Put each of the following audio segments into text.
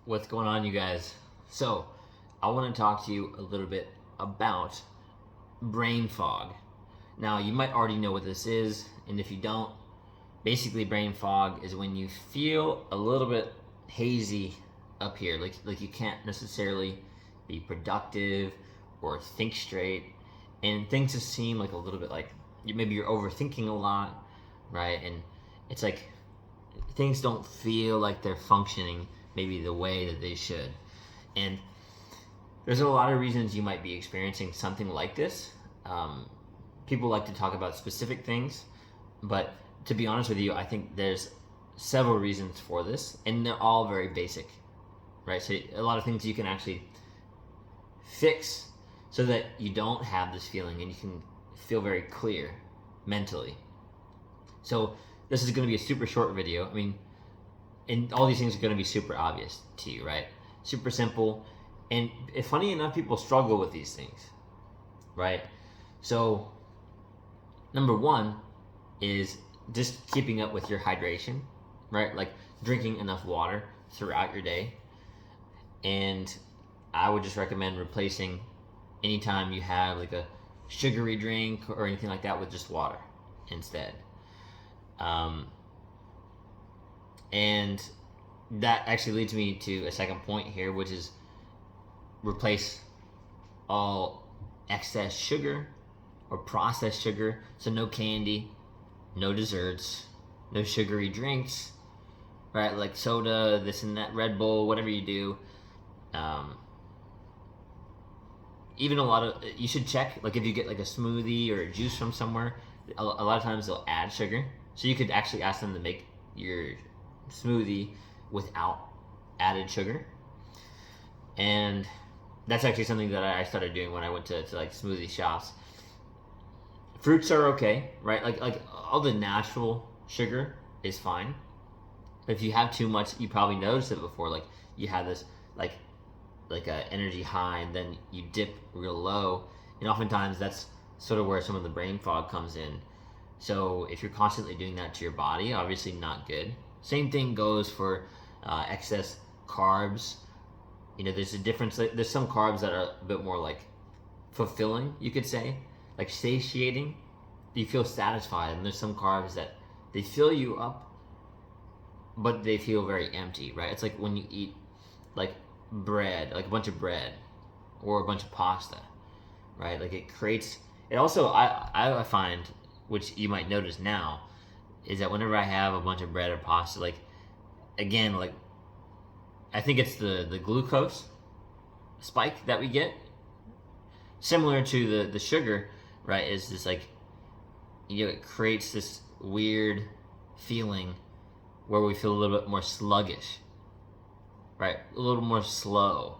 What's going on, you guys? So, I want to talk to you a little bit about brain fog. Now, you might already know what this is, and if you don't, basically, brain fog is when you feel a little bit hazy up here, like you can't necessarily be productive or think straight, and things just seem like a little bit like maybe you're overthinking a lot, right? And it's like things don't feel like they're functioning maybe the way that they should. And there's a lot of reasons you might be experiencing something like this. People like to talk about specific things, but to be honest with you, I think there's several reasons for this, and they're all very basic, right? So a lot of things you can actually fix so that you don't have this feeling and you can feel very clear mentally. So this is going to be a super short video. I mean, and all these things are going to be super obvious to you, right? Super simple. And funny enough, people struggle with these things, right? So number one is just keeping up with your hydration, right? Like drinking enough water throughout your day. And I would just recommend replacing anytime you have like a sugary drink or anything like that with just water instead. And that actually leads me to a second point here, which is replace all excess sugar or processed sugar. So no candy, no desserts, no sugary drinks, right? Like soda, this and that, Red Bull, whatever you do. Even a lot of, you should check, like if you get like a smoothie or a juice from somewhere, a lot of times they'll add sugar. So you could actually ask them to make your smoothie without added sugar. And that's actually something that I started doing when I went to like smoothie shops. Fruits are okay, right? Like all the natural sugar is fine. If you have too much, you probably noticed it before. Like you have this like a energy high, and then you dip real low, and oftentimes that's sort of where some of the brain fog comes in. So if you're constantly doing that to your body, obviously not good. Same thing goes for excess carbs. You know, there's a difference. There's some carbs that are a bit more like fulfilling, you could say, like satiating. You feel satisfied, and there's some carbs that they fill you up, but they feel very empty, right? It's like when you eat like bread, like a bunch of bread or a bunch of pasta, right? Like it creates, it also, I find, which you might notice now, is that whenever I have a bunch of bread or pasta, like, again, like, I think it's the glucose spike that we get, similar to the sugar, right, is this like, you know, it creates this weird feeling where we feel a little bit more sluggish, right? A little more slow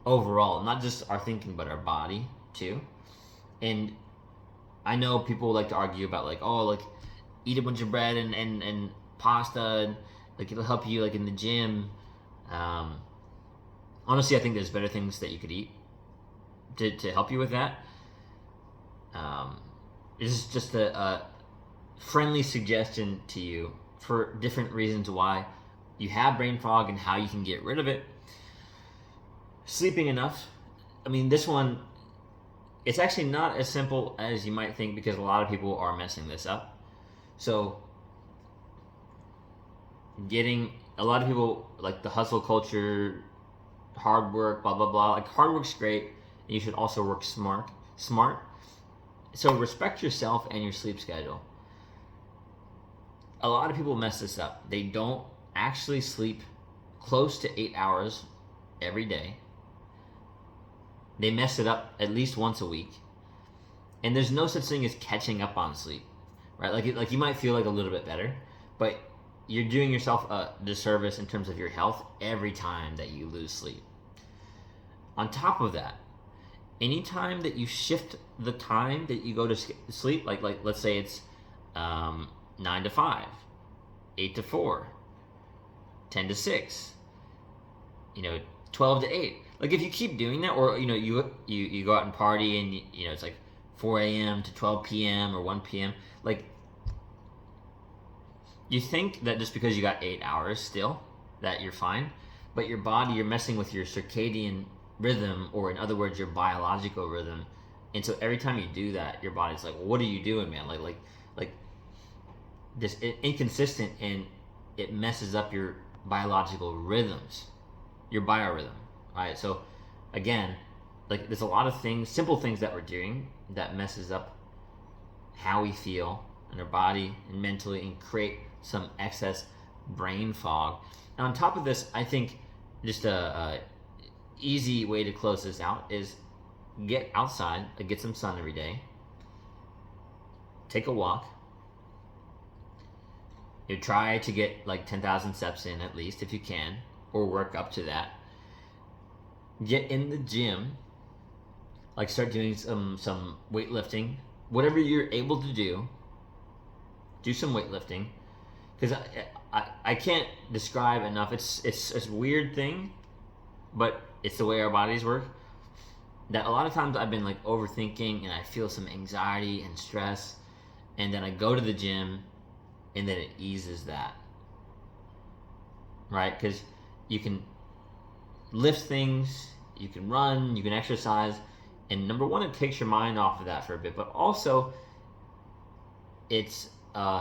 overall, not just our thinking, but our body too. And I know people like to argue about like, oh, like eat a bunch of bread and pasta, and like it'll help you like in the gym. Honestly, I think there's better things that you could eat to help you with that. It's just a friendly suggestion to you for different reasons why you have brain fog and how you can get rid of it. Sleeping enough. I mean, this one, it's actually not as simple as you might think, because a lot of people are messing this up. So a lot of people, like the hustle culture, hard work, blah blah blah. Like hard work's great, and you should also work smart. So respect yourself and your sleep schedule. A lot of people mess this up. They don't actually sleep close to 8 hours every day. They mess it up at least once a week. And there's no such thing as catching up on sleep, right? Like you might feel like a little bit better, but you're doing yourself a disservice in terms of your health every time that you lose sleep. On top of that, anytime that you shift the time that you go to sleep, like let's say it's 9 to 5, 8 to 4, 10 to 6, 12 to 8. Like if you keep doing that, or you go out and party and it's like 4 a.m. to 12 p.m. or 1 p.m. Like you think that just because you got 8 hours still that you're fine, but your body, you're messing with your circadian rhythm, or in other words, your biological rhythm. And so every time you do that, your body's like, well, what are you doing, man? Like this inconsistent, and it messes up your biological rhythms, your biorhythm, right? So again, like there's a lot of things, simple things that we're doing that messes up how we feel in our body and mentally, and create some excess brain fog. And on top of this, I think just a easy way to close this out is get outside, like get some sun every day, take a walk. You try to get like 10,000 steps in at least if you can, or work up to that. Get in the gym, like start doing some weightlifting, whatever you're able to do. Do some weightlifting, because I can't describe enough. It's a weird thing, but it's the way our bodies work. That a lot of times I've been like overthinking, and I feel some anxiety and stress, and then I go to the gym, and then it eases that, right? Because you can lift things, you can run, you can exercise, and number one, it takes your mind off of that for a bit, but also it's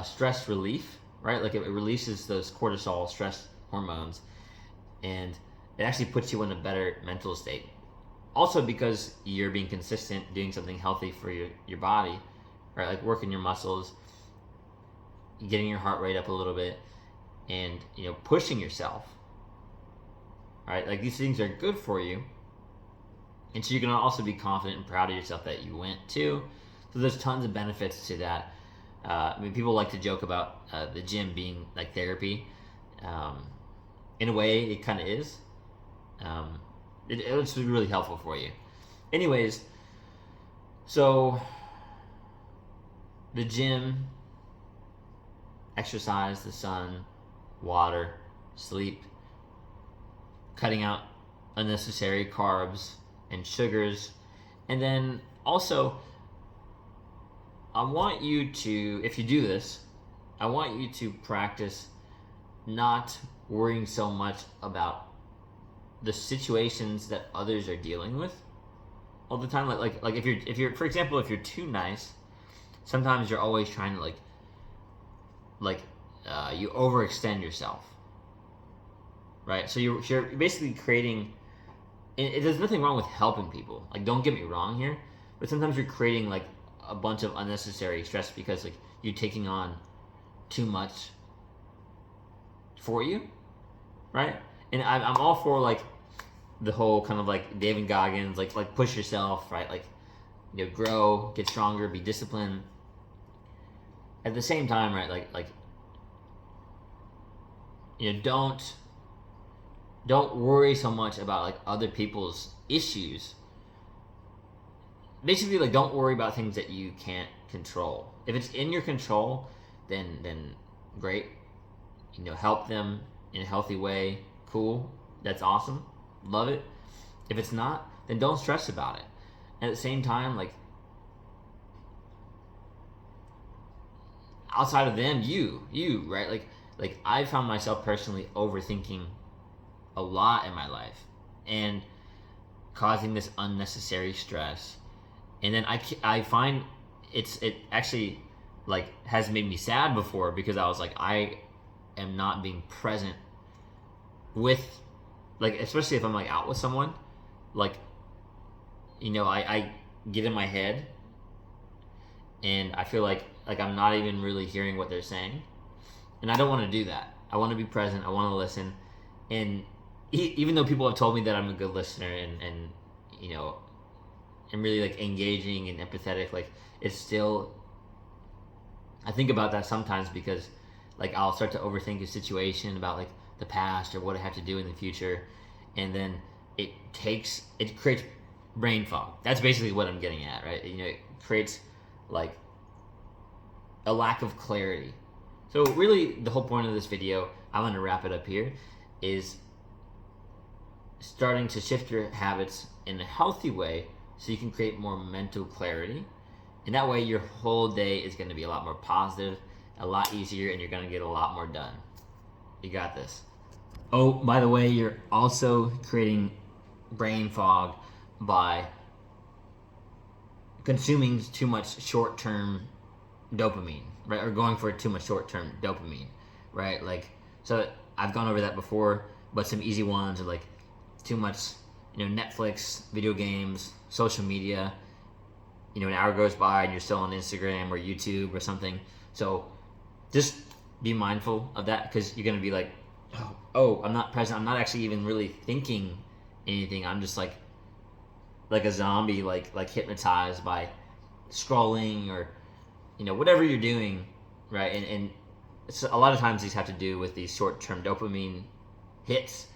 stress relief, right? Like it releases those cortisol stress hormones, and it actually puts you in a better mental state. Also because you're being consistent, doing something healthy for your body, right? Like working your muscles, getting your heart rate up a little bit, and pushing yourself, right? Like these things are good for you, and so you can also be confident and proud of yourself that you went to. So there's tons of benefits to that. I mean, people like to joke about the gym being like therapy. In a way, it kind of is. It's really helpful for you. Anyways, so the gym, exercise, the sun, water, sleep, cutting out unnecessary carbs and sugars, and then also I want you to, if you do this, I want you to practice not worrying so much about the situations that others are dealing with all the time. Like if you're for example, if you're too nice, sometimes you're always trying to you overextend yourself, right? So you're basically creating. There's nothing wrong with helping people. Like, don't get me wrong here, but sometimes you're creating like a bunch of unnecessary stress because like you're taking on too much for you, right? And I'm all for like the whole kind of like David Goggins, like push yourself, right? Like grow, get stronger, be disciplined. At the same time, right? Like don't worry so much about like other people's issues. Basically, like don't worry about things that you can't control. If it's in your control, then great. Help them in a healthy way. Cool. That's awesome. Love it. If it's not, then don't stress about it. And at the same time, like outside of them, you, right? Like I found myself personally overthinking a lot in my life and causing this unnecessary stress. And then I find it actually like has made me sad before, because I was like, I am not being present with, like, especially if I'm like out with someone, like, I get in my head and I feel like I'm not even really hearing what they're saying, and I don't want to do that. I want to be present. I want to listen. And even though people have told me that I'm a good listener and I'm really like engaging and empathetic, like it's still, I think about that sometimes because like I'll start to overthink a situation about like the past or what I have to do in the future, and then it creates brain fog. That's basically what I'm getting at, right? It creates like a lack of clarity. So really the whole point of this video, I'm going to wrap it up here, is starting to shift your habits in a healthy way so you can create more mental clarity. And that way your whole day is going to be a lot more positive, a lot easier, and you're going to get a lot more done. You got this. Oh, by the way, you're also creating brain fog by consuming too much short-term dopamine, right? Or going for too much short-term dopamine, right? Like, so I've gone over that before, but some easy ones are like too much, Netflix, video games, social media. An hour goes by and you're still on Instagram or YouTube or something. So just be mindful of that, because you're gonna be like, oh, I'm not present. I'm not actually even really thinking anything. I'm just like a zombie, like hypnotized by scrolling or whatever you're doing, right? And it's, a lot of times these have to do with these short-term dopamine hits,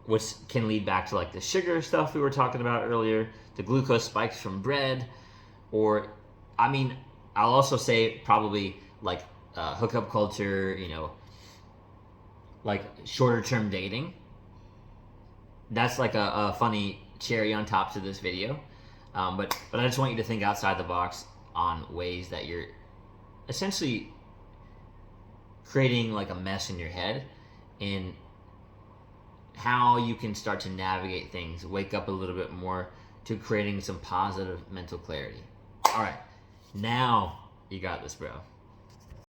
which can lead back to like the sugar stuff we were talking about earlier, the glucose spikes from bread, or I'll also say probably like hookup culture, like shorter term dating. That's like a funny cherry on top to this video. But I just want you to think outside the box on ways that you're essentially creating like a mess in your head, and how you can start to navigate things, wake up a little bit more to creating some positive mental clarity. All right, now you got this, bro.